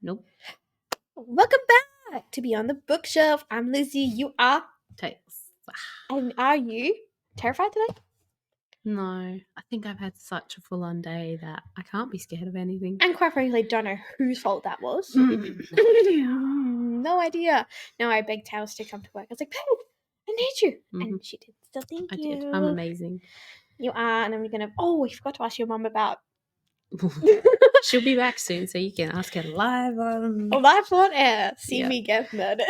Nope. Welcome back to Beyond the Bookshelf. I'm Lizzie. You are? Tails. And are you terrified today? No, I think I've had such a full-on day that I can't be scared of anything. And quite frankly, don't know whose fault that was. No idea. No, I begged Tails to come to work. I was like, babe, I need you. And she did. So thank you. I did. I'm amazing. You are. And I'm going to... Oh, we forgot to ask your mum about... She'll be back soon, so you can ask her live on... Live on air. See Yeah. me get murdered.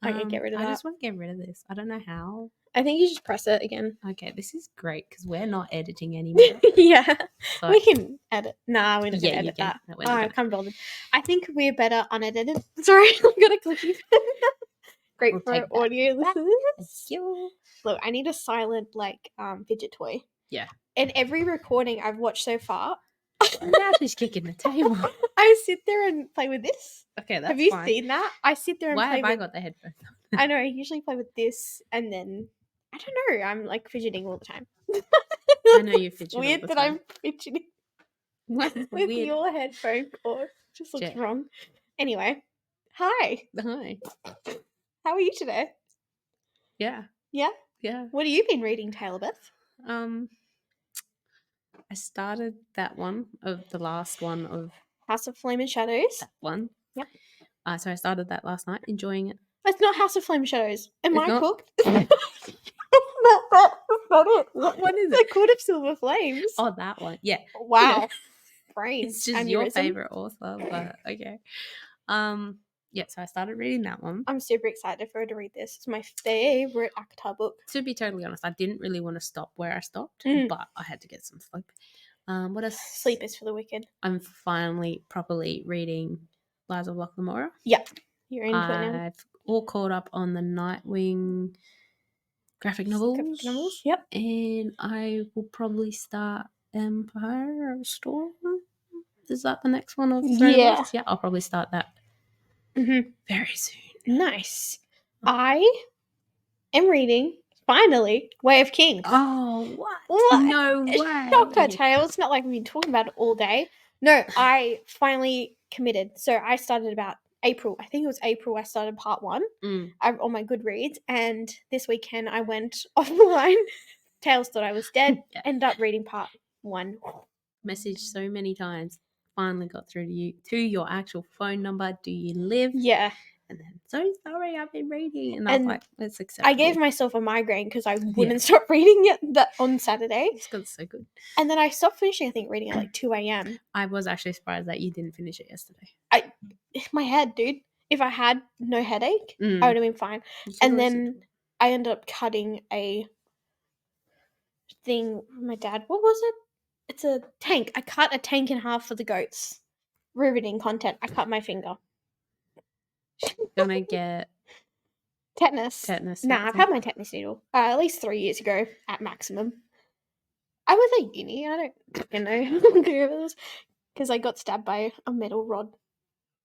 I can get rid of that. I just want to get rid of this. I don't know how. I think you just press it again. Okay, this is great because we're not editing anymore. Yeah. So We can edit. Nah, we're not going Yeah, to you edit can. that. No, we're not I gonna. can't bother. I think we're better unedited. Sorry, I got a clicky. Great We'll for take that audio back. listeners. You. Look, I need a silent fidget toy. Yeah. In every recording I've watched so far, Now she's kicking the table. I sit there and play with this. Okay, that's Have you fine. seen that? I sit there and Why play have with... I got the headphones on? I know, I usually play with this and then... I don't know, I'm like fidgeting all the time. I know you fidget all Weird the that time. I'm fidgeting What? with Weird. your headphone cord. Just looks Check. wrong. Anyway, hi. Hi. How are you today? Yeah. Yeah? Yeah. What have you been reading, Taylor Beth? I started that one of the last one of House of Flame and Shadows. that one. Yep. So I started that last night, enjoying it. It's not House of Flame and Shadows. Am It's I not? cooked? That's not it. What one is The it? Court of Silver Flames. Oh, that one. Yeah. Wow. Brains. It's just your aneurysm. favorite author, but okay. Yeah, so I started reading that one. I'm super excited for her to read this. It's my favorite ACOTAR book. To be totally honest, I didn't really want to stop where I stopped, but I had to get some sleep. What else? Sleep is for the wicked. I'm finally properly reading Lies of Locke Lamora. Yep. You're into it now. I've all caught up on the Nightwing graphic novels. Yep. And I will probably start Empire of Storm. Is that the next one of Throne Yeah. Lords? Yeah, I'll probably start that very soon. Nice. I am reading, finally, Way of Kings. Oh, what? What? No way. Shocker, Tail. It's not like we've been talking about it all day. No, I finally committed. So I started about April. I think it was April I started part 1 on my Goodreads. And this weekend I went offline. Tails thought I was dead. Yeah. Ended up reading part 1. Messaged so many times. Finally got through to you. To your actual phone number. Do you live? Yeah. And then, so sorry, I've been reading. And I was like, it's acceptable. I gave myself a migraine because I wouldn't stop reading it on Saturday. It's because it's so good. And then I stopped finishing, I think, reading at like 2 a.m. I was actually surprised that you didn't finish it yesterday. My head, dude. If I had no headache, I would have been fine. And then I ended up cutting a thing with my dad. What was it? It's a tank. I cut a tank in half for the goats. Riveting content. I cut my finger. Gonna get tetanus. Nah, I've had my tetanus needle at least 3 years ago at maximum. I was at uni. I don't fucking know because I got stabbed by a metal rod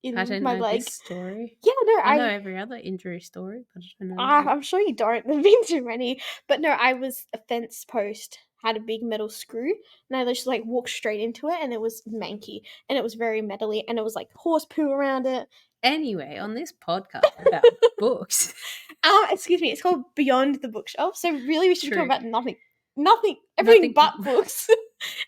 in I don't my know leg. this story. Yeah, no, I know every other injury story, but I don't know. I'm sure you don't. There've been too many. But no, I was a fence post, had a big metal screw, and I just like walked straight into it, and it was manky, and it was very metally, and it was like horse poo around it. Anyway, on this podcast about books. Excuse me, it's called Beyond the Bookshelf, so really we should be talking about nothing, everything Nothing. but books.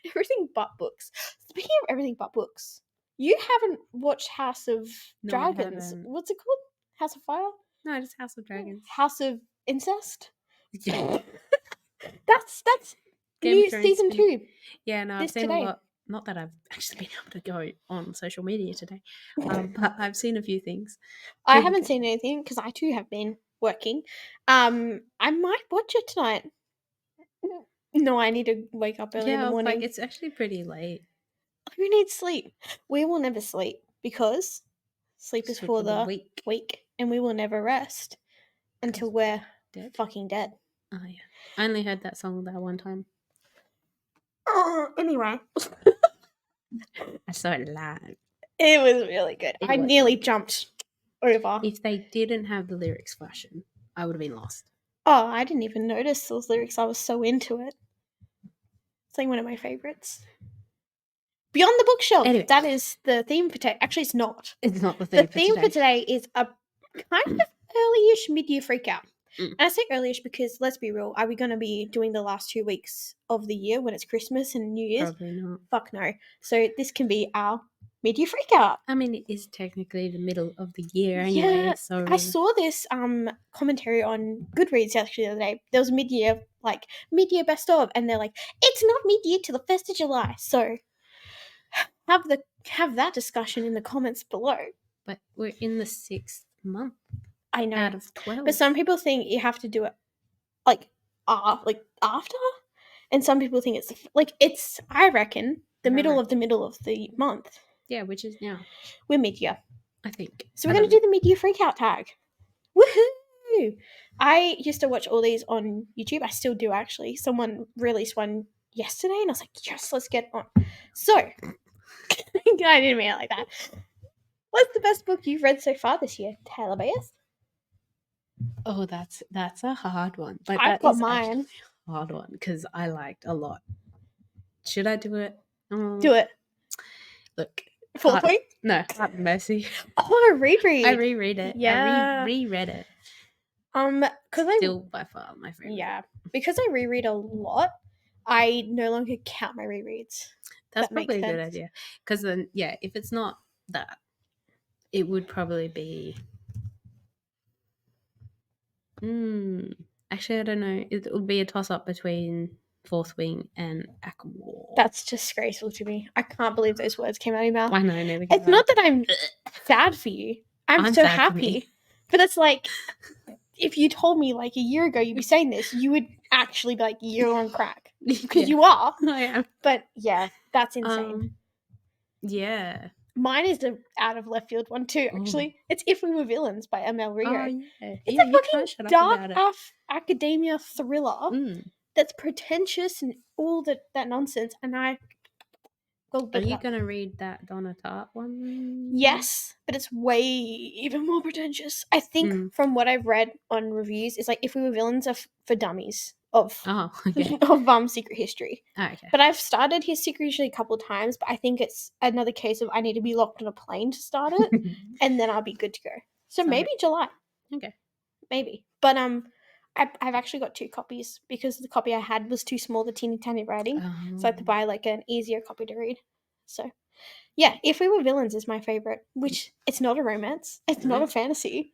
Everything but books. Speaking of everything but books, you haven't watched House of Dragons. What's it called? House of Fire? No, it's House of Dragons. House of Incest? Yeah. That's Game new of Thrones season 2. Yeah, no, I've seen a lot. Not that I've actually been able to go on social media today, but I've seen a few things. I haven't seen anything because I too have been working. I might watch it tonight. No, I need to wake up early in the morning. Like it's actually pretty late. Who needs sleep? We will never sleep because sleep is for the weak, and we will never rest until we're fucking dead. Oh yeah, I only heard that song that one time. Anyway. I saw it live. It was really good. I nearly jumped over. If they didn't have the lyrics flashing, I would have been lost. Oh, I didn't even notice those lyrics. I was so into it. It's like one of my favorites. Beyond the Bookshelf. Anyway. That is the theme for today. Actually, it's not. It's not the The theme theme for today is a kind of early-ish mid-year freakout. Mm. And I say early-ish because, let's be real, are we going to be doing the last 2 weeks of the year when it's Christmas and New Year's? Probably not. Fuck no. So this can be our mid-year freakout. I mean, it is technically the middle of the year anyway. Yeah, So I saw this commentary on Goodreads actually the other day. There was mid-year best of, and they're like, it's not mid-year till the 1st of July. So have that discussion in the comments below. But we're in the 6th month I know. out of 12. But some people think you have to do it like after, and some people think it's I reckon the middle of the month. Yeah, which is now. We're mid-year. I think. So we're going to do the mid-year freakout tag. Woohoo! I used to watch all these on YouTube. I still do, actually. Someone released one yesterday, and I was like, yes, let's get on. So, I didn't mean it like that. What's the best book you've read so far this year, Taylor Baez? Oh, that's a hard one. Like, I've got mine. A hard one because I liked a lot. Should I do it? Do it. Look. Fourth week? No, Heart and Mercy. Oh, reread. I reread it. Yeah. I reread it. Because Still by far my favorite. Yeah. Because I reread a lot, I no longer count my rereads. That's probably a good idea. Because then, yeah, if it's not that, it would probably be. Actually, I don't know. It would be a toss-up between Fourth Wing and Aquawar. That's disgraceful to me. I can't believe those words came out of your mouth. I know, neither can It's not that I'm sad for you. I'm so happy. But it's like, if you told me like a year ago you'd be saying this, you would actually be like, you're on crack. Because you are. I am. But yeah, that's insane. Yeah. Mine is the out of left field one too, actually. It's If We Were Villains by M.L. Rio. Oh, yeah. It's a fucking dark academia thriller that's pretentious and all that nonsense. And I go. Are you going to read that Donna Tartt one? Yes, but it's way even more pretentious. I think from what I've read on reviews, it's like If We Were Villains are for dummies of Secret History. Oh, okay. But I've started his Secret History a couple of times, but I think it's another case of I need to be locked on a plane to start it, and then I'll be good to go. So maybe July. Okay. Maybe. But I've actually got 2 copies because the copy I had was too small, the teeny tiny writing. So I had to buy like an easier copy to read. So yeah, If We Were Villains is my favorite, which it's not a romance. It's not a fantasy.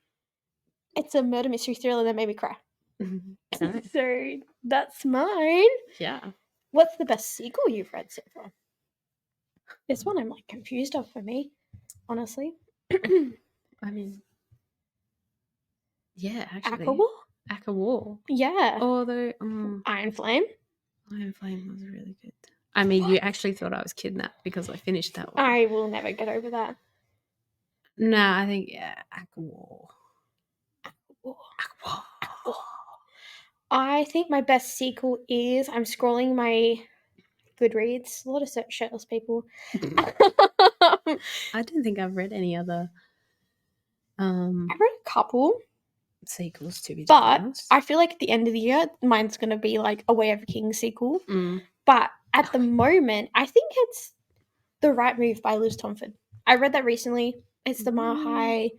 It's a murder mystery thriller that made me cry. So that's mine. Yeah. What's the best sequel you've read so far? This one I'm like confused of for me, honestly. I mean, yeah, actually. Aquawar. Yeah. Although Iron Flame. Iron Flame was really good. I mean, you actually thought I was kidnapped because I finished that one. I will never get over that. No, I think Aquawar. I think my best sequel is, I'm scrolling my Goodreads. A lot of shirtless people. I don't think I've read any other I've read a couple sequels to be honest. I feel like at the end of the year mine's going to be like a Way of King sequel. But at the moment I think it's The Right Move by Liz Tomford. I read that recently. It's the Mahai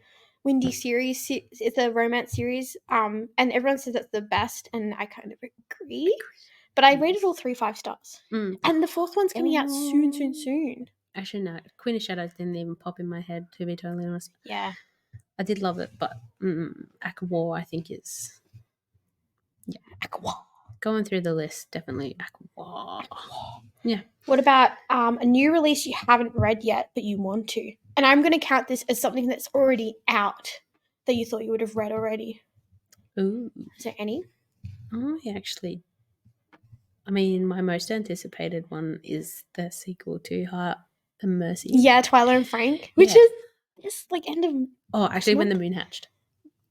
Windy series. It's a romance series, and everyone says it's the best, and I kind of agree. But I rated all 3 5 stars, and the 4th one's coming out soon. Actually, no. Queen of Shadows didn't even pop in my head, to be totally honest. Yeah, I did love it, but Aquawar I think is Aquawar. Going through the list, definitely Aquawar. Yeah. What about a new release you haven't read yet but you want to? And I'm going to count this as something that's already out that you thought you would have read already. Ooh. Is there any? Oh, yeah, actually. I mean, my most anticipated one is the sequel to Heart and Mercy. Yeah, Twyla and Frank, which is just like end of. Oh, actually, When the Moon Hatched.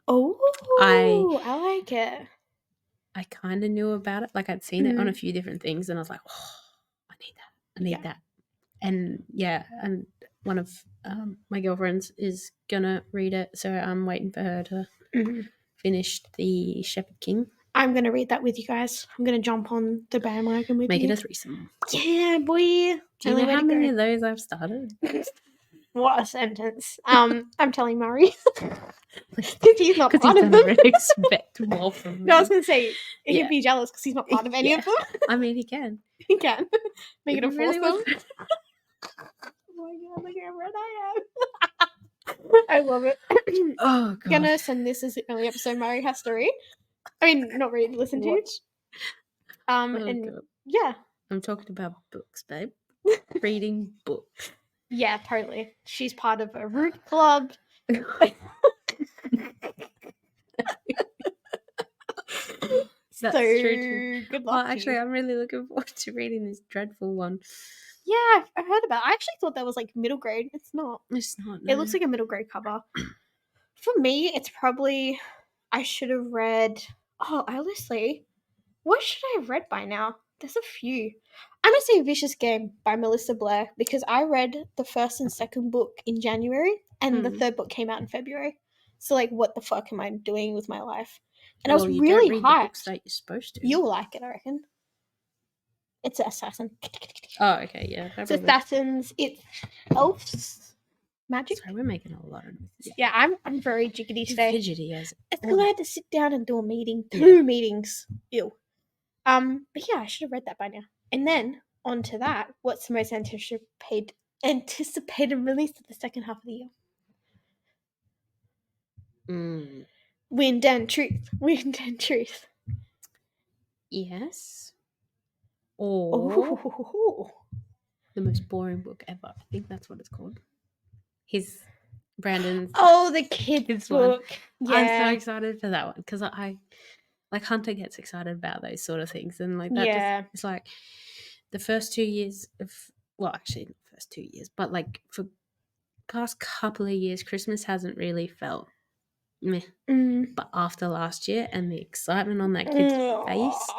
Oh, I like it. I kind of knew about it. Like, I'd seen it on a few different things, and I was like, oh, I need that. I need that. And and one of my girlfriends is gonna read it, so I'm waiting for her to finish The Shepherd King. I'm gonna read that with you guys. I'm gonna jump on the bandwagon with you. Make it a threesome. Yeah, boy. Do Do you Only know way how to many go. of those I've started? What a sentence. I'm telling Murray. Because he's not Because part he's of done them. a really expect more from me. No, I was going to say, he'd Yeah. be jealous because he's not part of any Yeah. of them. I mean, he can. He can. Make If it a he really foursome. wants. Oh my god, look how red I am. I love it. Oh, God. Gonna send this as the only episode Murray has to read. I mean, not read, listen to. Watch. Oh, And God. yeah. I'm talking about books, babe. Reading books. Yeah, totally. She's part of a root club. That's So true too. good Well, luck to actually, you. I'm really looking forward to reading this dreadful one. Yeah, I've heard about it. I actually thought that was like middle grade. It's not. It's not. It looks like a middle grade cover. For me, it's probably I should have read. Oh, honestly, what should I have read by now? There's a few. I'm gonna say Vicious Game by Melissa Blair because I read the first and second book in January and the third book came out in February. So like, what the fuck am I doing with my life? And I was you really don't read the books hyped. that you're supposed to. You'll like it, I reckon. It's an assassin. Oh, okay, yeah. It's assassins. It's elves. Magic. Sorry, we're making a lot of noise. Yeah, I'm very jiggity today. Fidgety as. It's because I had to sit down and do a meeting. 2 meetings. Ew. But yeah, I should have read that by now. And then on to that, what's the most anticipated release of the second half of the year? Wind and Truth. Wind and Truth. Yes. Or Ooh. the most boring book ever. I think that's what it's called. Brandon's. Oh, the kids book. Yeah. I'm so excited for that one because I like Hunter gets excited about those sort of things and like that. Yeah. It's like the first 2 years of actually not first 2 years, but like for past couple of years, Christmas hasn't really felt meh. But after last year and the excitement on that kid's face,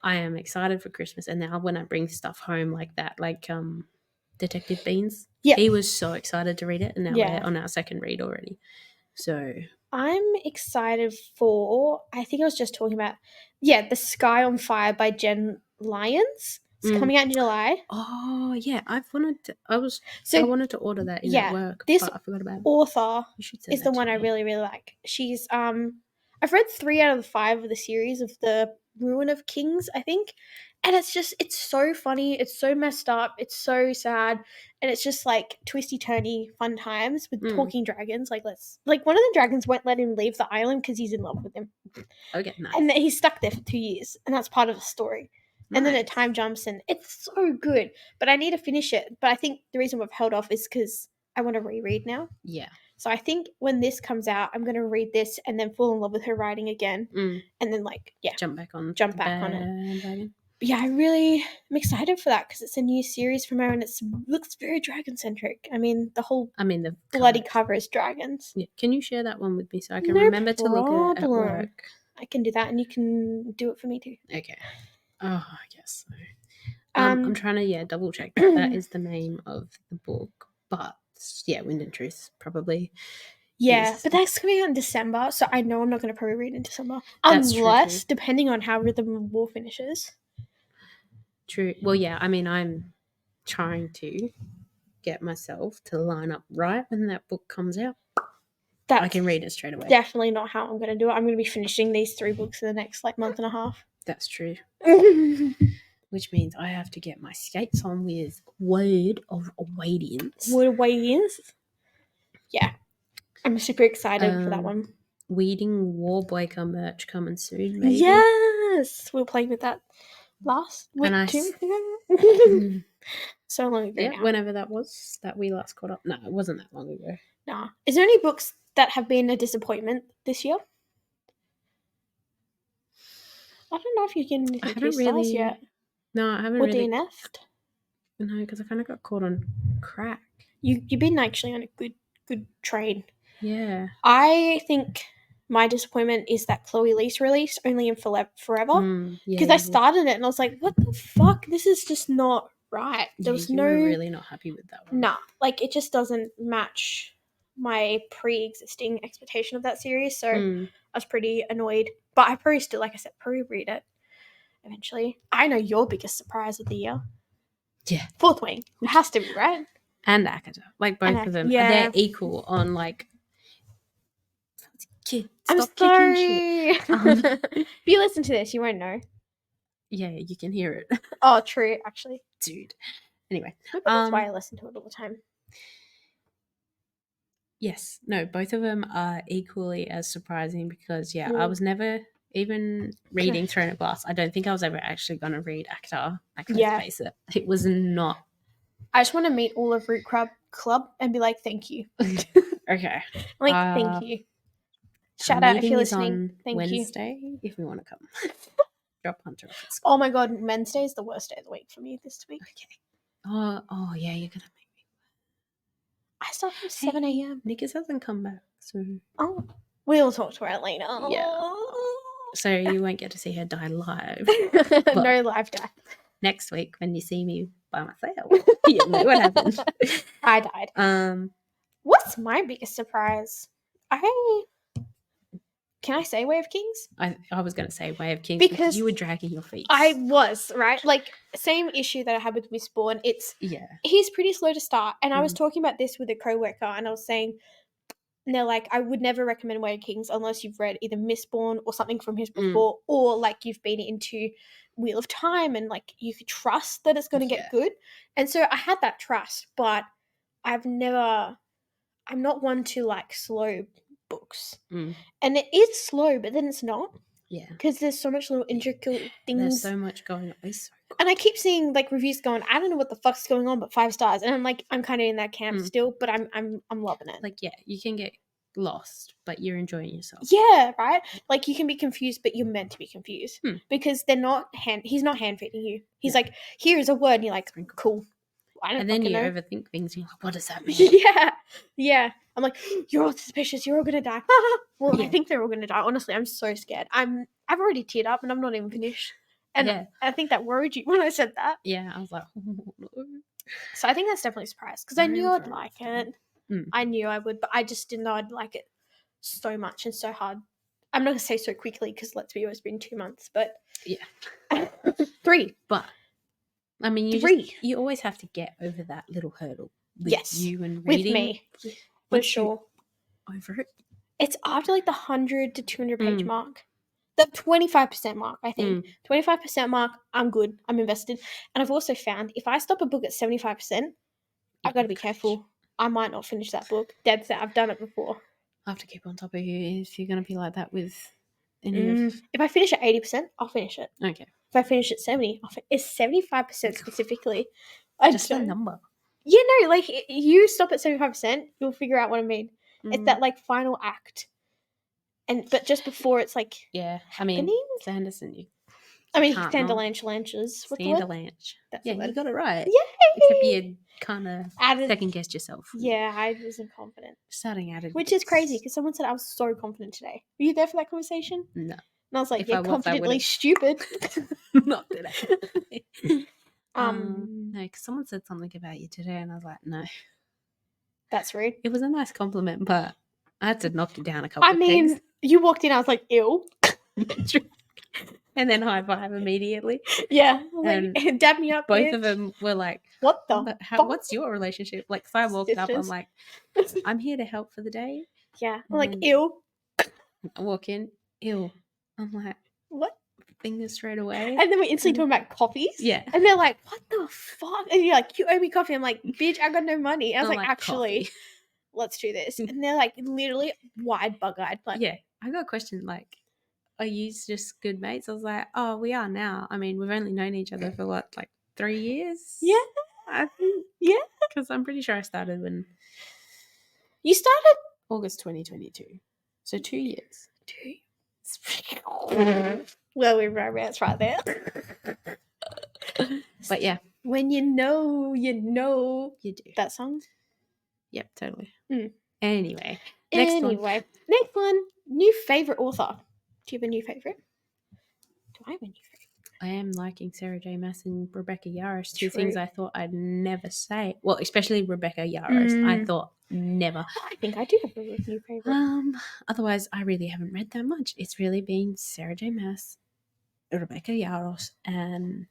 I am excited for Christmas. And now when I bring stuff home like that, like Detective Beans, he was so excited to read it, and now we're on our second read already. So I'm excited for, I think I was just talking about, The Sky on Fire by Jen Lyons. It's coming out in July. Oh, yeah. I wanted to order that in at work, this but I forgot about it. Author is the one I really, really like. She's, I've read 3 out of the 5 of the series of the Ruin of Kings, I think. And it's so funny. It's so messed up. It's so sad. And it's just like twisty turny fun times with talking dragons. Like one of the dragons won't let him leave the island because he's in love with him. Okay, nice. And then he's stuck there for 2 years. And that's part of the story. Nice. And then it time jumps and it's so good. But I need to finish it. But I think the reason we've held off is because I want to reread now. Yeah. So I think when this comes out, I'm going to read this and then fall in love with her writing again. And then jump back on it. But yeah, I'm excited for that because it's a new series from her and it looks very dragon-centric. I mean, the bloody cover is dragons. Yeah. Can you share that one with me so I can remember to look at it at work? I can do that and you can do it for me too. Okay. Oh, I guess so. I'm trying to, double check that is the name of the book. But, Wind and Truth probably. Yeah, but that's coming out in December, so I know I'm not going to probably read in December. That's Unless, depending on how Rhythm of War finishes. True. Well, yeah, I mean, I'm trying to get myself to line up right when that book comes out. I can read it straight away. Definitely not how I'm going to do it. I'm going to be finishing these 3 books in the next month and a half. That's true. Which means I have to get my skates on with Word of Obedience. Word of Obedience? Yeah. I'm super excited for that one. Weeding Warbreaker merch coming soon, maybe. Yes! We were playing with that last week, 2 weeks ago. So long ago now. Whenever that was, that we last caught up. No, it wasn't that long ago. Nah. Is there any books that have been a disappointment this year? I don't know if you can hit stars yet. No, I haven't really. Or DNF'd. No, because I kind of got caught on crack. You've been actually on a good train. Yeah. I think my disappointment is that Chloe Lease release only in Forever. Because I started it and I was like, what the fuck? This is just not right. There was no... You were really not happy with that one. Nah. It just doesn't match my pre-existing expectation of that series. So I was pretty annoyed. But I probably still, like I said, probably read it eventually. I know your biggest surprise of the year. Yeah. Fourth wing. It has to be, right? And Akata. Like, both of them. Yeah. They're equal on, like, kid, I'm stop kicking shit. sorry. If you listen to this, you won't know. Yeah, you can hear it. Oh, true, actually. Dude. Anyway. Maybe that's why I listen to it all the time. Yes. No, both of them are equally as surprising because, yeah, I was never even reading Throne of Glass. I don't think I was ever actually going to read Acta. Like, let's face it. It was not. I just want to meet all of Root Club and be like, thank you. Okay. Like, thank you. Shout out if you're listening. Thank Wednesday, you. if we want to come. Drop Hunter off at Oh school. my god, Wednesday is the worst day of the week for me this week. Okay. Oh yeah, you're gonna make me. I start from 7 a.m. Nickers hasn't come back, so. Oh, we'll talk to her later. Yeah. So you won't get to see her die live. No live death. Next week, when you see me by myself, you'll know what happened. I died. What's my biggest surprise? Can I say Way of Kings? I was going to say Way of Kings because you were dragging your feet. I was, right? Like, same issue that I had with Mistborn. He's pretty slow to start. And I was talking about this with a coworker, and I was saying, and they're like, I would never recommend Way of Kings unless you've read either Mistborn or something from his before, or like you've been into Wheel of Time and like you could trust that it's going to get good. And so I had that trust, but I'm not one to like slow books. And it is slow, but then it's not. Yeah. Because there's so much little intricate things. There's so much going on. It's so cool. And I keep seeing like reviews going, I don't know what the fuck's going on, but 5 stars. And I'm like, I'm kind of in that camp still, but I'm loving it. Like, yeah, you can get lost, but you're enjoying yourself. Yeah, right? Like, you can be confused, but you're meant to be confused. Because he's not hand feeding you. He's like, here is a word, and you're like, cool. And then you overthink things, and you're like, what does that mean? Yeah. I'm like, you're all suspicious, you're all gonna die. Well, I think they're all gonna die. Honestly, I'm so scared. I've already teared up and I'm not even finished. And I think that worried you when I said that. Yeah, I was like, oh, no. So I think that's definitely a surprise, because I knew I'd like it. I knew I would, but I just didn't know I'd like it so much and so hard. I'm not gonna say so quickly, because let's be honest, it's been 2 months, but 3. But I mean, you always have to get over that little hurdle with you and reading. With me, for sure. Over it. It's after like the 100 to 200 page mark. The 25% mark, I think. 25% mark, I'm good. I'm invested. And I've also found if I stop a book at 75%, I've got to be careful. I might not finish that book. Dead set. I've done it before. I have to keep on top of you if you're going to be like that with any of... If I finish at 80%, I'll finish it. Okay. If I finish at 70, it's 75% specifically. Just a number. Yeah, no, like, you stop at 75%, you'll figure out what I mean. It's that, like, final act. But just before it's, like, happening. I mean, Sanderson, Sanderlanches. Sanderlanch. Yeah, you got it right. Yay! Except you kind of second-guessed yourself. Yeah, I wasn't confident. Starting added. Which is crazy, because someone said I was so confident today. Were you there for that conversation? No. And I was like, you're confidently stupid. Not today. No, because someone said something about you today, and I was like, no. That's rude. It was a nice compliment, but I had to knock you down a couple of things. You walked in, I was like, ew. And then high five immediately. Yeah. Like, dab me up. Both of them were like, what the fuck? What's your relationship? Like, so I walked up, I'm like, I'm here to help for the day. Yeah. I'm like, ew. I walk in, ew. I'm like, what? Fingers straight away. And then we instantly talk about coffees. Yeah. And they're like, what the fuck? And you're like, you owe me coffee. I'm like, bitch, I got no money. I was like, actually, let's do this. And they're like, literally wide bug-eyed. Like, yeah. I got a question, like, are you just good mates? I was like, oh, we are now. I mean, we've only known each other for what, like 3 years? Yeah. I think. Yeah. Because I'm pretty sure I started when... You started? August 2022. So 2 years. 2 years. Well, we're romance right there. But yeah. When you know, you know. You do. That song? Yep, totally. Anyway. Next one. New favourite author. Do you have a new favourite? Do I have a new favourite? I am liking Sarah J. Maas and Rebecca Yarros. Two things I thought I'd never say. Well, especially Rebecca Yarros. I thought never. I think I do have a new favourite. Otherwise, I really haven't read that much. It's really been Sarah J. Maas, Rebecca Yarros, and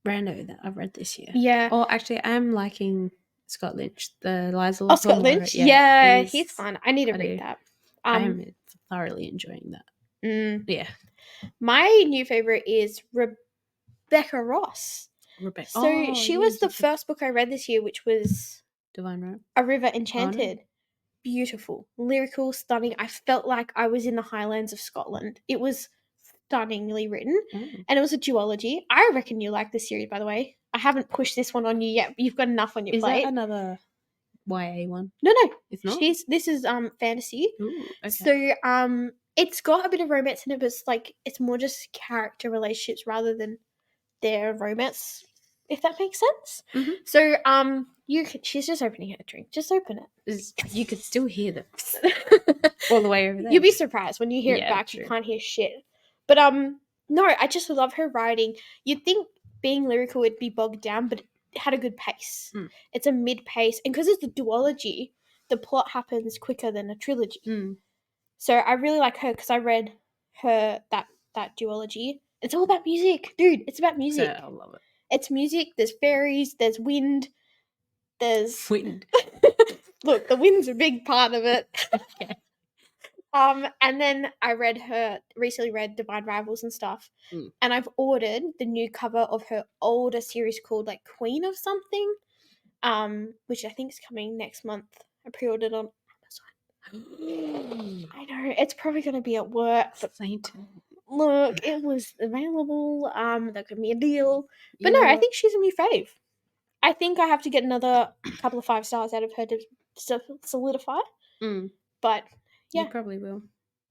rando that I've read this year. Yeah. Oh, actually, I am liking Scott Lynch, the Liza Oh, Scott Lamora. Lynch. Yeah, he's fun. I need to I read do. that. I am thoroughly enjoying that. Yeah. My new favorite is Rebecca Ross. Rebecca. So she was the first book I read this year, which was Divine Right? A River Enchanted. Beautiful, lyrical, stunning. I felt like I was in the Highlands of Scotland. It was stunningly written, and it was a duology. I reckon you like the series, by the way. I haven't pushed this one on you yet, but you've got enough on your plate. Is that another YA one? No, it's not. This is fantasy. Ooh, okay. So it's got a bit of romance in it, but it's like it's more just character relationships rather than their romance, if that makes sense. Mm-hmm. So she's just opening her drink. Just open it. You could still hear them all the way over there. You'll be surprised when you hear it back. True. You can't hear shit. But no, I just love her writing. You'd think being lyrical would be bogged down, but it had a good pace. It's a mid-pace, and because it's a duology, the plot happens quicker than a trilogy. So I really like her because I read her that duology. It's all about music, dude. It's about music. So I love it. It's music. There's fairies. There's wind. There's wind. Look, the wind's a big part of it. Okay. And then I recently read Divine Rivals and stuff. And I've ordered the new cover of her older series called like Queen of something, which I think is coming next month. I pre-ordered on Amazon. I know, it's probably going to be at work, but look, it was available. There could be a deal. But no, I think she's a new fave. I think I have to get another couple of 5 stars out of her to solidify. But yeah, you probably will.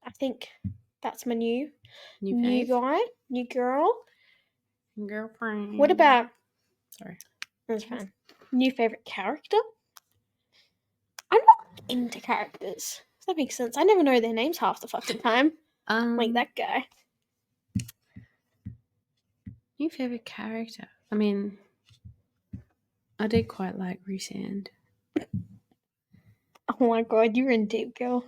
I think that's my new fave? guy, new girl, girlfriend. What about? Sorry, that's fine. New favorite character? I'm not into characters. Does that make sense? I never know their names half the fucking time. Like that guy. New favorite character? I mean, I did quite like Rhysand. Oh my god, you're in deep, girl.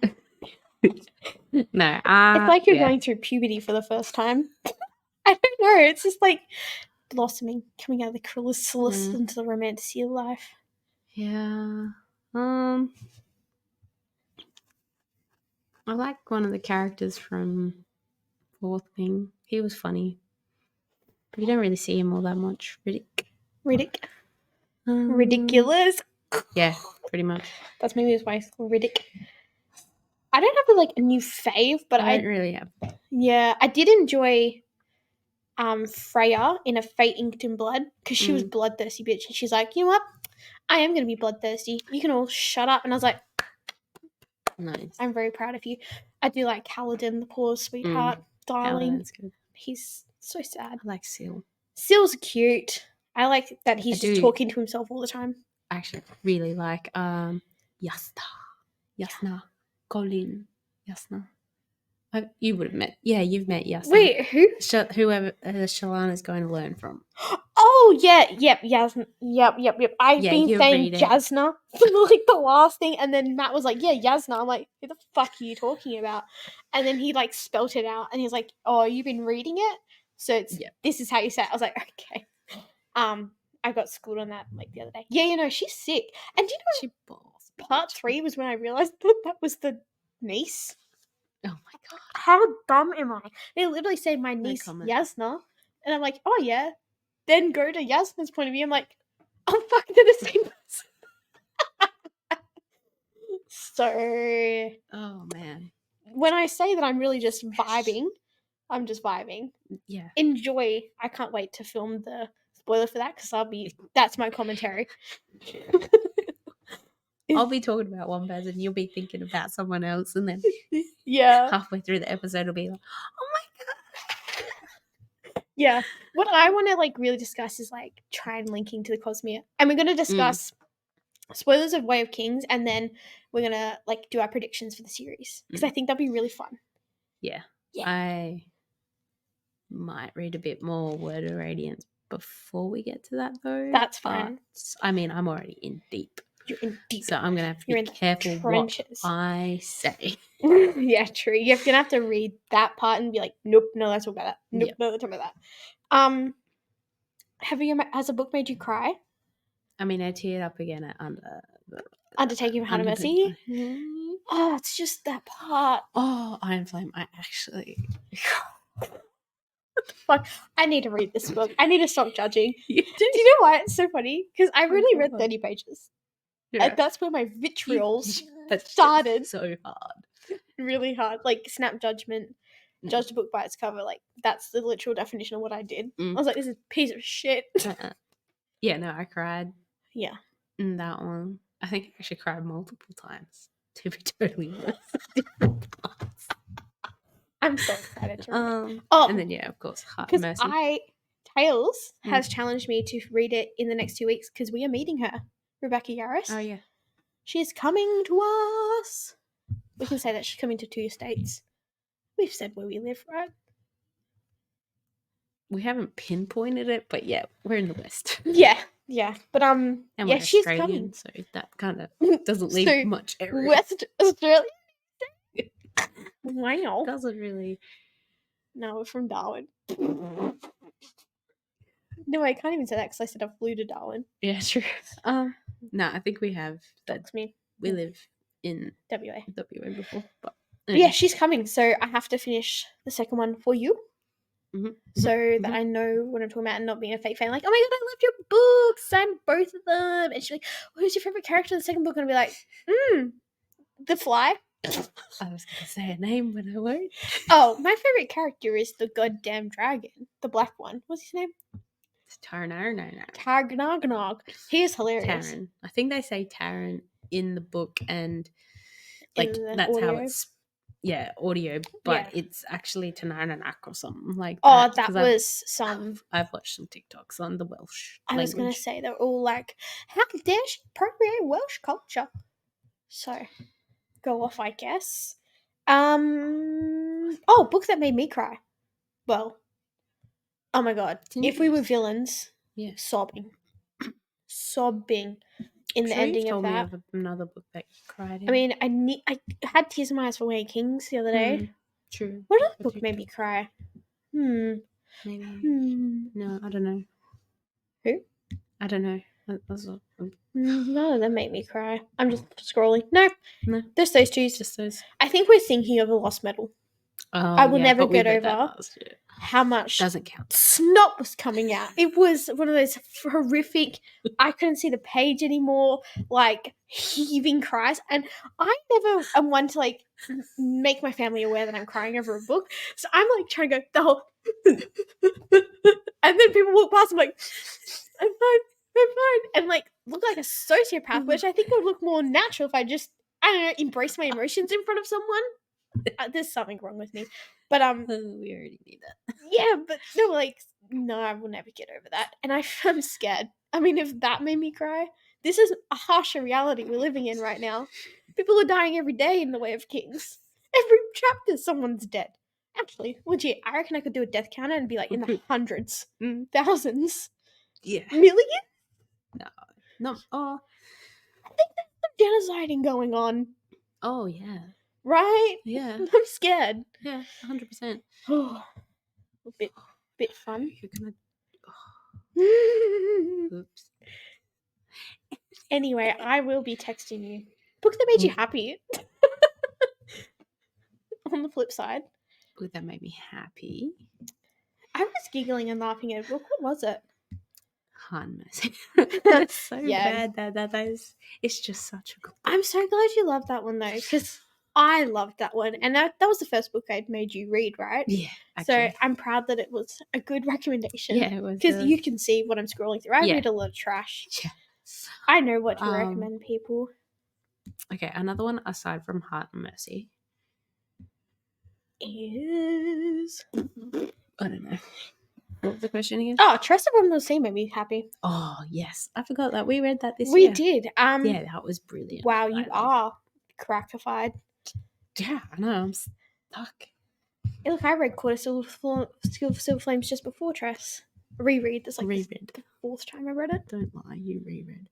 No, it's like you're going through puberty for the first time. I don't know. It's just like blossoming, coming out of the chrysalis into the romantasy of life. Yeah. I like one of the characters from Fourth Thing. He was funny. But you don't really see him all that much. Riddick. Ridiculous. Yeah, pretty much. That's maybe his wife, Riddick. I don't have a new fave, but I don't really have. Yeah, I did enjoy Freya in A Fate Inked in Blood because she was bloodthirsty bitch, and she's like, you know what? I am gonna be bloodthirsty. You can all shut up. And I was like, nice. I'm very proud of you. I do like Kaladin, the poor sweetheart, darling. Kaladin's good. He's so sad. I like Seal. Seal's cute. I like that he's just talking to himself all the time. I actually really like Yasna. Colin. Yasna. You would have met. Yeah, you've met Yasna. Wait, who? Whoever Shalana's going to learn from. Oh, yeah. Yep, Yasna. Yep. I've been saying Jasna for the last thing, and then Matt was like, yeah, Yasna. I'm like, who the fuck are you talking about? And then he spelt it out, and he's like, oh, you've been reading it? So this is how you say it. I was like, okay. I got schooled on that the other day. Yeah, she's sick. And do you know part 3 was when I realized that was the niece. Oh my god. How dumb am I? They literally say my niece Yasna. And I'm like, oh yeah. Then go to Yasna's point of view. I'm like, oh fuck, they're the same person. So oh man. When I say that I'm really just vibing, I'm just vibing. Yeah. Enjoy. I can't wait to film the spoiler for that because that's my commentary. I'll be talking about one person, you'll be thinking about someone else, and then halfway through the episode will be like, oh my god. Yeah. What I want to really discuss is try and linking to the Cosmere. And we're going to discuss spoilers of Way of Kings, and then we're going to do our predictions for the series because I think that'd be really fun. Yeah. I might read a bit more Word of Radiance before we get to that though. That's fine. I mean, I'm already in deep. You're in deep. So I'm going to have to be careful what I say. Yeah, true. You're going to have to read that part and be like, nope, no, let's talk about that. Nope, no, let's talk about that. Has a book made you cry? I mean, I teared up again at Undertaking of Hannah Mercy. Oh, it's just that part. Oh, Iron Flame. I actually. Fuck, I need to read this book. I need to stop judging. You Do you know why it's so funny? Because I really read God. 30 pages. Yeah. And that's where my vitriol That's started. so hard. Really hard. Like, snap judgment, judge a book by its cover. Like, that's the literal definition of what I did. I was like, this is a piece of shit. Yeah, no, I cried. Yeah. In that one. I think I actually cried multiple times, to be totally honest. I'm so excited to read it. And then, yeah, of course, Heart and Because Mercy. Tails has challenged me to read it in the next 2 weeks because we are meeting her, Rebecca Yarris. Oh, yeah. She's coming to us. We can say that she's coming to 2 states. We've said where we live, right? We haven't pinpointed it, but yeah, we're in the West. Yeah. But And yeah, we're she's Australian, coming. so that kind of doesn't leave much area. West Australia. Wow. Doesn't really. No, we're from Darwin. No, I can't even say that because I said I flew to Darwin. Yeah, true. No, I think we have. That's me. We live in WA before, but yeah, she's coming, so I have to finish the second one for you. So that I know what I'm talking about and not being a fake fan. Like, oh my god, I loved your books, signed both of them. And she's like, who's your favorite character in the second book? And I'll be like, The Fly. I was going to say a name, but I won't. Oh, my favorite character is the goddamn dragon, the black one. What's his name? It's Taran. Targnog. He is hilarious. Taran. I think they say Taran in the book, and like that's audio. how it's. Yeah, audio, but it's actually Tanarnanak or something like that. Oh, that was some. I've watched some TikToks on the Welsh. I was going to say they're all like, how dare she appropriate Welsh culture? So, go off, I guess. Oh, book that made me cry. Well, oh my god. If We Were Villains. Yeah. Sobbing in the ending of that. Me of another book that you cried in. I mean, I had tears in my eyes for Way of Kings the other day. True. What other book made me cry? Maybe. No, I don't know. Who? I don't know. None of them make me cry. I'm just scrolling. No. Just those two. Just those. I think we're thinking of a Lost Metal. Oh, I will never get over how much doesn't count. Snot was coming out. It was one of those horrific. I couldn't see the page anymore. Like heaving cries, and I never am one to like make my family aware that I'm crying over a book. So I'm like trying to go the whole, and then people walk past. I'm like, I'm fine, and like look like a sociopath, which I think would look more natural if I just embrace my emotions in front of someone. There's something wrong with me, but we already need that. Yeah, but no, I will never get over that, and I'm scared. I mean, if that made me cry, this is a harsher reality we're living in right now. People are dying every day in the Way of Kings. Every chapter, someone's dead. Actually, legit, I reckon I could do a death counter and be like in the hundreds, thousands, million. No. Oh, I think there's some genociding going on. Oh yeah. Right? Yeah. I'm scared. Yeah, 100%. Oh, a bit fun. You're gonna. Oops. Anyway, I will be texting you. Book that made you happy. On the flip side. Book that made me happy. I was giggling and laughing at a book. What was it? Heart and Mercy. That's so bad. That is. It's just such a good book. I'm so glad you loved that one though, because I loved that one, and that was the first book I'd made you read, right? Yeah. Actually. So I'm proud that it was a good recommendation. Yeah, it was. Because you can see what I'm scrolling through. I read a lot of trash. Yeah. I know what to recommend people. Okay, another one aside from Heart and Mercy is I don't know. What was the question again? Oh, Trust Upon the Sea made me happy. Oh yes, I forgot that we read that this year. We did. Yeah, that was brilliant. Wow, you are crackified. Yeah, I know. I'm stuck. Hey, look, I read Quarter Silver Flames just before Tress. Reread. This like the fourth time I read it. Don't lie, you reread.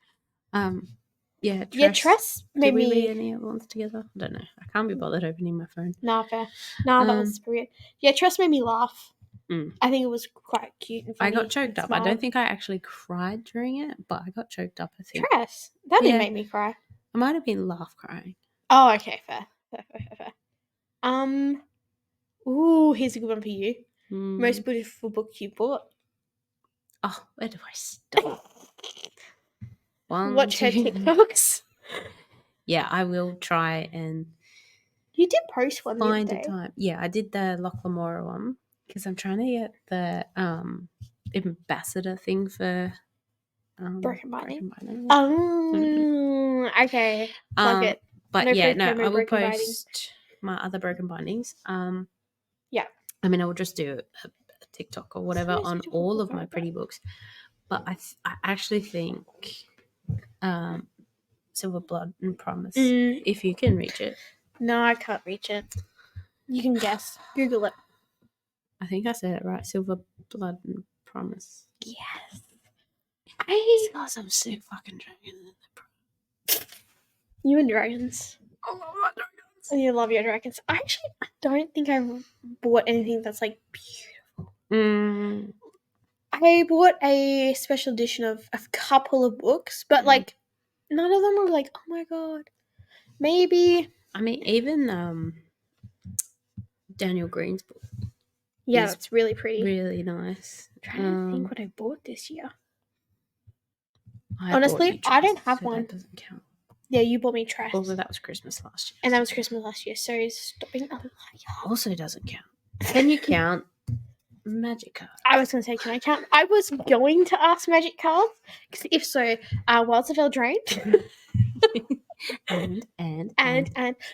Yeah, Tress. Yeah, Tress made me. Did we read any other ones together? I don't know. I can't be bothered opening my phone. Nah, fair. Nah, that was weird. Yeah, Tress made me laugh. I think it was quite cute and funny. I got choked and up. I smart. don't think I actually cried during it, but I got choked up, I think. Tress. That didn't Yeah. make me cry. I might have been laugh crying. Oh, okay, fair. Ooh, here's a good one for you. Most beautiful book you bought. Oh, where do I start? Watch her TikToks. Yeah, I will try and You did post one the other find a day. time. Yeah, I did the Lochlamora one because I'm trying to get the ambassador thing for Broken Binding. Binding. Okay. Plug it. But No yeah, free no, promo, I will Broken post Binding. my other Broken Bindings. Yeah. I mean, I will just do a TikTok or whatever Most on beautiful all book of my I've pretty read. books. But I actually think Silver Blood and Promise, if you can reach it. No, I can't reach it. You can guess. Google it. I think I said it right. Silver Blood and Promise. Yes. It's got some sick fucking dragons in it. You and dragons. I love my dragons. You love your dragons. I don't think I bought anything that's like beautiful. I bought a special edition of a couple of books, but like none of them were like, oh my god. Maybe. I mean, even Daniel Green's book. Yeah, that's really pretty. Really nice. I'm trying to think what I bought this year. I Honestly, I don't have one. That doesn't count. Yeah, you bought me Tress. Although that was Christmas last year. And that was Christmas last year, so stop being other liar. Also doesn't count. Can you count magic cards? I was going to say, can I count? I was going to ask magic cards, because if so, Wilds of Eldraine. and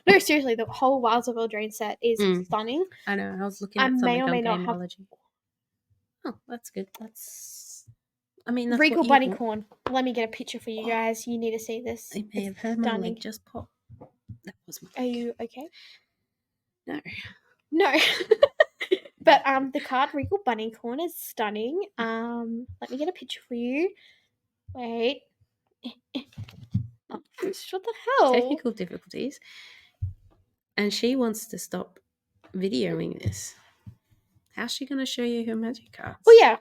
no, seriously, the whole Wilds of Eldraine set is stunning. I know. I was looking at something on Gameology. Oh, that's good. I mean, that's Regal what Bunny Corn. Let me get a picture for you guys. You need to see this. I may have heard my leg just pop. That was my leg. Are you okay? No. But the card Regal Bunny Corn is stunning. Let me get a picture for you. Wait. What the hell? Technical difficulties. And she wants to stop videoing this. How's she going to show you her magic cards? Well, yeah.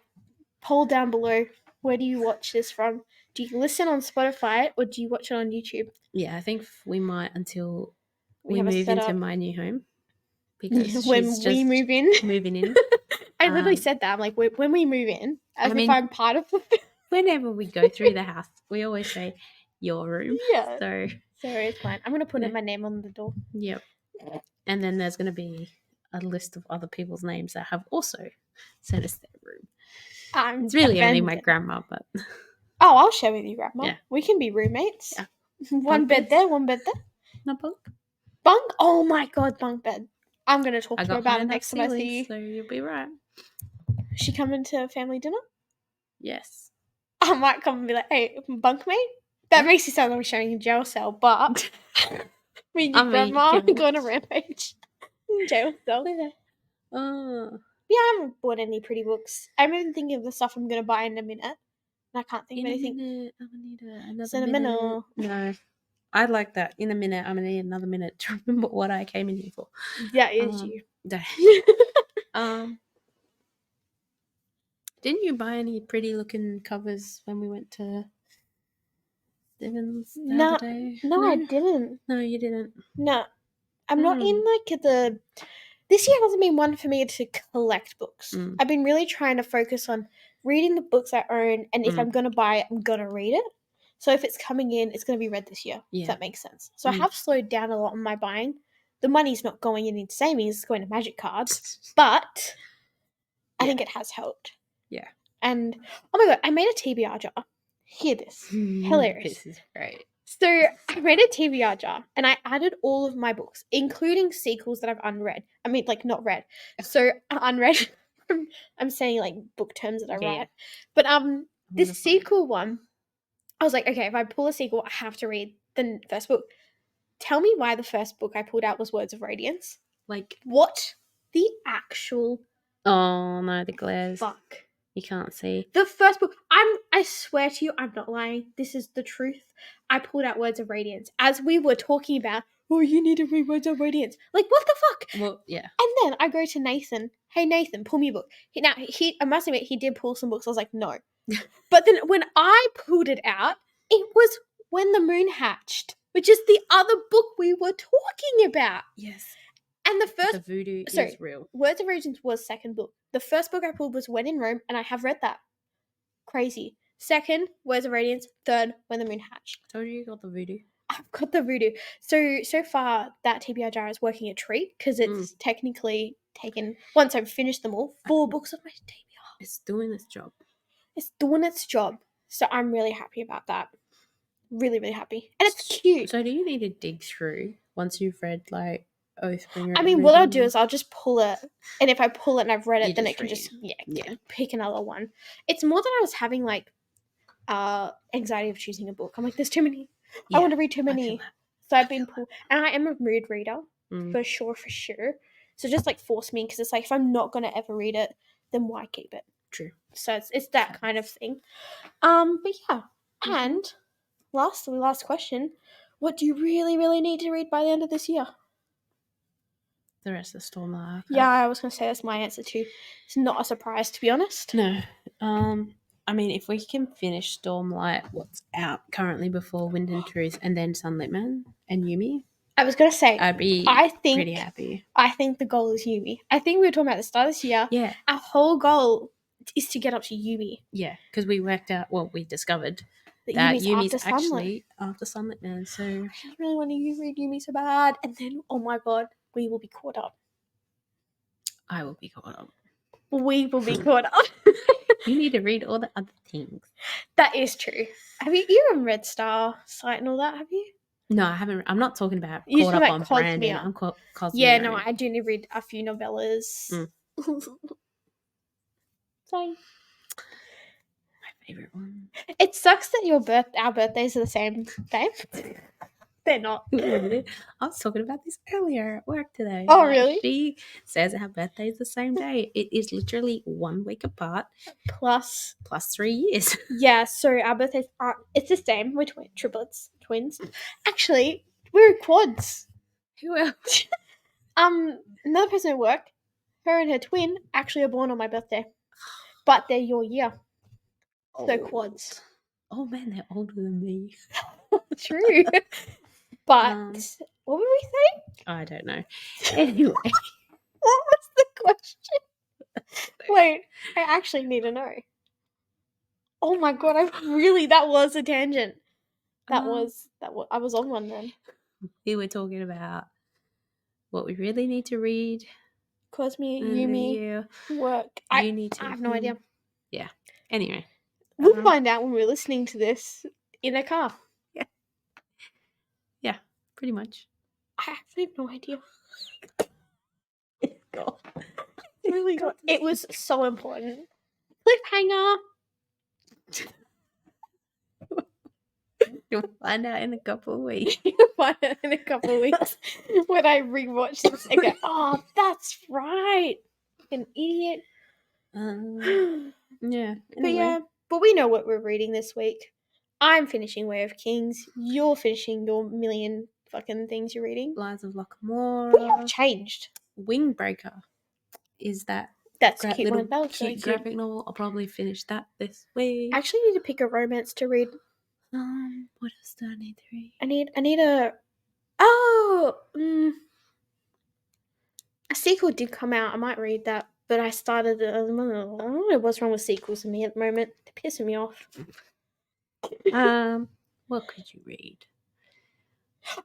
Poll down below. Where do you watch this from? Do you listen on Spotify or do you watch it on YouTube? Yeah, I think we might until we move into my new home. Because when we move in. Moving in. I literally said that. I'm like, when we move in, if I'm part of the whenever we go through the house, we always say your room. Yeah. So it's fine. I'm going to put in my name on the door. Yep. And then there's going to be a list of other people's names that have also sent us their room. It's really only my grandma, but... Oh, I'll share with you, Grandma. Yeah. We can be roommates. Yeah. One bed there, one bed there. No bunk. Bunk? Oh my god, bunk bed. I'm going to talk to her about it next time I see you. So you'll be right. Is she coming to family dinner? Yes. I might come and be like, hey, bunkmate? That makes it sound like we're sharing a jail cell, but... me and your grandma going to rampage. Jail cell. Yeah, I haven't bought any pretty books. I'm even thinking of the stuff I'm going to buy in a minute. And I can't think of anything. I'm going to need another minute. No. I like that. In a minute, I'm going to need another minute to remember what I came in here for. That is you. Didn't you buy any pretty looking covers when we went to Steven's the other day? No, I didn't. No, you didn't. No. I'm not in the... This year hasn't been one for me to collect books. I've been really trying to focus on reading the books I own, and if I'm going to buy it, I'm going to read it. So if it's coming in, it's going to be read this year, if that makes sense. So I have slowed down a lot on my buying. The money's not going into savings, it's going to magic cards. But I think it has helped. Yeah. And, oh my god, I made a TBR jar. Hear this. Hilarious. This is great. So I made a TBR jar and I added all of my books, including sequels that I've unread. I mean, like, not read. So unread. I'm saying like book terms that I write. But this sequel one, I was like, okay, if I pull a sequel, I have to read the first book. Tell me why the first book I pulled out was Words of Radiance. Like, what the actual... Oh no, the glares. Fuck. You can't see. The first book, I swear to you, I'm not lying. This is the truth. I pulled out Words of Radiance. As we were talking about, oh, you need to read Words of Radiance. Like, what the fuck? Well, yeah. And then I go to Nathan. Hey, Nathan, pull me a book. I must admit, he did pull some books. I was like, no. But then when I pulled it out, it was When the Moon Hatched, which is the other book we were talking about. Yes. And the first... The voodoo sorry, is real. Words of Radiance was second book. The first book I pulled was When in Rome, and I have read that. Crazy. Second, Words of Radiance. Third, When the Moon Hatched. I told you got the voodoo. I've got the voodoo. So far, that TBR jar is working a treat because it's technically taken, once I've finished them all, 4 books of my TBR. It's doing its job. It's doing its job. So I'm really happy about that. Really, really happy. And it's cute. So do you need to dig through once you've read, like, Oathbringer? I mean, what I'll do is I'll just pull it. And if I pull it and I've read it, then it can read. just, pick another one. It's more that I was having, like, anxiety of choosing a book. I'm like, there's too many. I want to read too many. So I've been pulled. And I am a mood reader, for sure. So just, like, force me, because it's like, if I'm not going to ever read it, then why keep it? True. So it's that kind of thing. But yeah. And last question. What do you really, really need to read by the end of this year? The rest of Stormlight Archive. Yeah, I was going to say that's my answer too. It's not a surprise, to be honest. No. I mean, if we can finish Stormlight, what's out currently before Wind and Truth, and then Sunlit Man and Yumi, I was going to say, I'd be pretty happy. I think the goal is Yumi. I think we were talking about at the start of this year. Yeah. Our whole goal is to get up to Yumi. Yeah, because we worked out, we discovered that Yumi's actually after Sunlit Man. So I just really want to read Yumi so bad. And then, oh my god, we will be caught up. I will be caught up. We will be caught up. You need to read all the other things. That is true. Have you on Red Star site and all that, have you? No, I haven't. I'm not talking about caught up on Brandon. I'm Cosmere. Yeah, no, I do need to read a few novellas. Sorry. My favourite one. It sucks that our birthdays are the same day. They're not. I was talking about this earlier at work today. Oh, really? She says our birthday is the same day. It is literally 1 week apart. Plus 3 years. Yeah, so our birthdays aren't... It's the same. We're triplets. Twins. Actually, we're quads. Who else? Another person at work, her and her twin, actually are born on my birthday. But they're your year. So quads. Oh, man, they're older than me. True. But what were we saying? I don't know. Anyway. What was the question? Wait, I actually need to know. Oh my god, that was a tangent. I was on one then. We were talking about what we really need to read. Cosmere, Yumi, work. I have no idea. Yeah. Anyway. We'll find out when we're listening to this in a car. Yeah. Yeah, pretty much. I actually have no idea. Really got. It was so important. Cliffhanger. You'll find out in a couple of weeks. When I rewatch this and go, oh, that's right. An idiot. Yeah. Anyway. But we know what we're reading this week. I'm finishing Way of Kings. You're finishing your million fucking things you're reading. Lies of Lockamore. We have changed. Wingbreaker is that. That's a cute one. That was cute really cute. Graphic novel. I'll probably finish that this week. I actually need to pick a romance to read. What else do I need to read? I need a... a sequel did come out. I might read that. But I started... I don't know what's wrong with sequels to me at the moment. They're pissing me off. What could you read?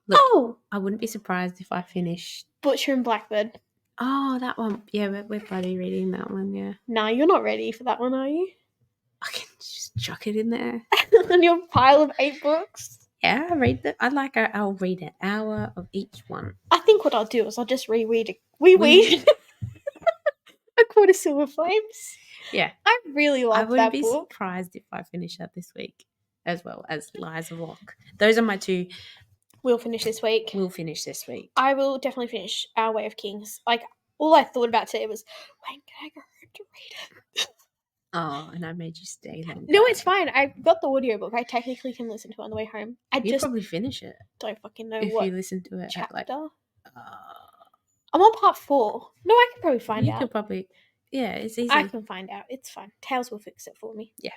Look, I wouldn't be surprised if I finished Butcher and Blackbird. Oh, that one. Yeah, we're bloody reading that one, yeah. No, you're not ready for that one, are you? I can just chuck it in there. On your pile of 8 books? Yeah, I'll read an hour of each one. I think what I'll do is I'll just reread A Quarter Silver Flames. Yeah. I really love that book. I wouldn't be surprised if I finish that this week, as well as Lies of Locke. Those are my 2. We'll finish this week. I will definitely finish Our Way of Kings. Like, all I thought about today was, when can I go home to read it? Oh, and I made you stay longer. No, it's fine. I got the audiobook. I technically can listen to it on the way home. I You'd just probably finish it don't fucking know if what you listen to it chapter. at like. I'm on part 4. No, I can probably find You out. could probably, yeah, it's easy. I can find out. It's fine. Tails will fix it for me. Yeah,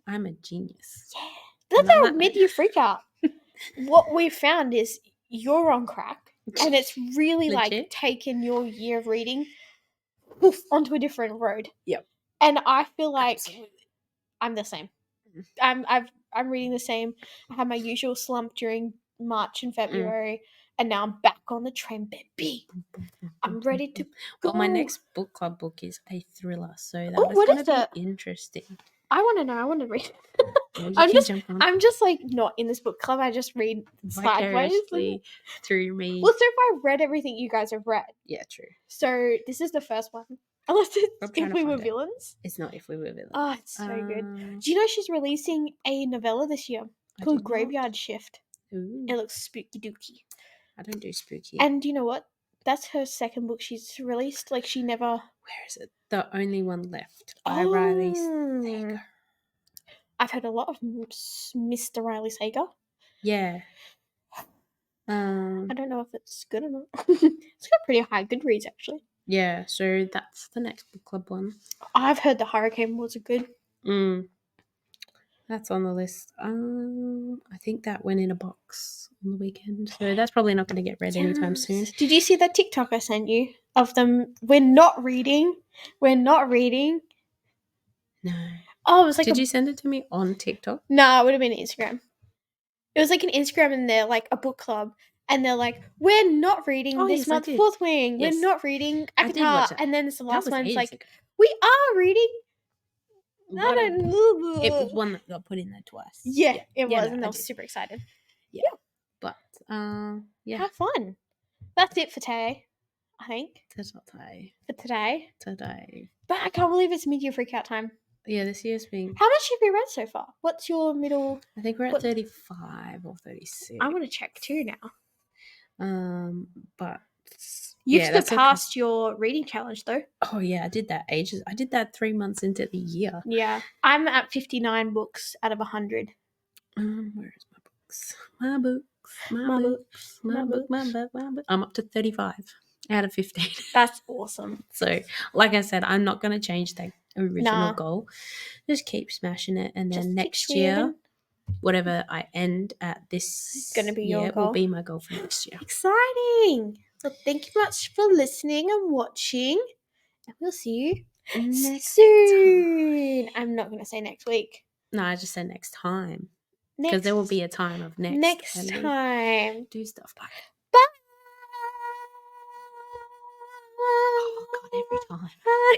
I'm a genius. Yeah. That's And I'm our not- mid-year freak out. What we found is you're on crack, and it's really like Legit? taken your year of reading onto a different road. Yep. And I feel like Absolutely. I'm the same. Mhm. I'm reading the same. I had my usual slump during March and February, and now I'm back on the train, baby. I'm ready to go. Well, my next book club book is a thriller, so that Oh, is what going is to it? be interesting. I want to know. I want to read. Well, you I'm can jump on I'm just like not in this book club. I just read sideways. vicariously through me. Well, so far I've read everything you guys have read. Yeah, true. So this is the first one. Unless it's I'm trying If to We Were find it. Villains. It's not If We Were Villains. Oh, it's so good. Do you know she's releasing a novella this year I called did not. Graveyard Shift? Ooh, It looks spooky dooky. I don't do spooky. And do you know what? That's her second book she's released. Like she never. Where is it? The Only One Left by Riley Sager. I've heard a lot of Mr. Riley Sager. Yeah. I don't know if it's good or not. It's got pretty high Goodreads actually. Yeah, so that's the next book club one. I've heard the Hurricane Wars are good. That's on the list. I think that went in a box on the weekend, so that's probably not going to get read anytime soon. Did you see that TikTok I sent you of them? We're not reading. No. Oh, it was like. Did you send it to me on TikTok? No, it would have been Instagram. It was like an Instagram, and they're like a book club, and they're like, "We're not reading Oh, this yes, I month. did. Fourth Wing. Yes. We're not reading I did Akatar." watch that. And then it's the That last was one. It's ages like, ago. "We are reading." What I a- don't know. It was one that got put in there twice. Yeah, it was, no, and I I was did. super excited. Yeah. But yeah. Have fun. That's it for today, I think. Today. For today. Today. But I can't believe it's mid-year freakout time. Yeah, this year's been. How much have you read so far? What's your middle? I think we're at 35 or 36. I want to check too now. But You've yeah, that's surpassed your reading challenge though. Oh yeah, I did that ages. I did that 3 months into the year. Yeah, I'm at 59 books out of 100. Where is my books? My books. My book. I'm up to 35 out of 15. That's awesome. So, like I said, I'm not going to change that original Nah. goal. Just keep smashing it, and then Just keep next year, shaving. whatever I end at this It's gonna be your year goal. will be my goal for next year. Exciting. Well, thank you much for listening and watching. And we'll see you Next soon. I'm not going to say next week. No, I just said next time. Because there will be a time of next time. Do stuff like Bye. Oh God, every time. Bye.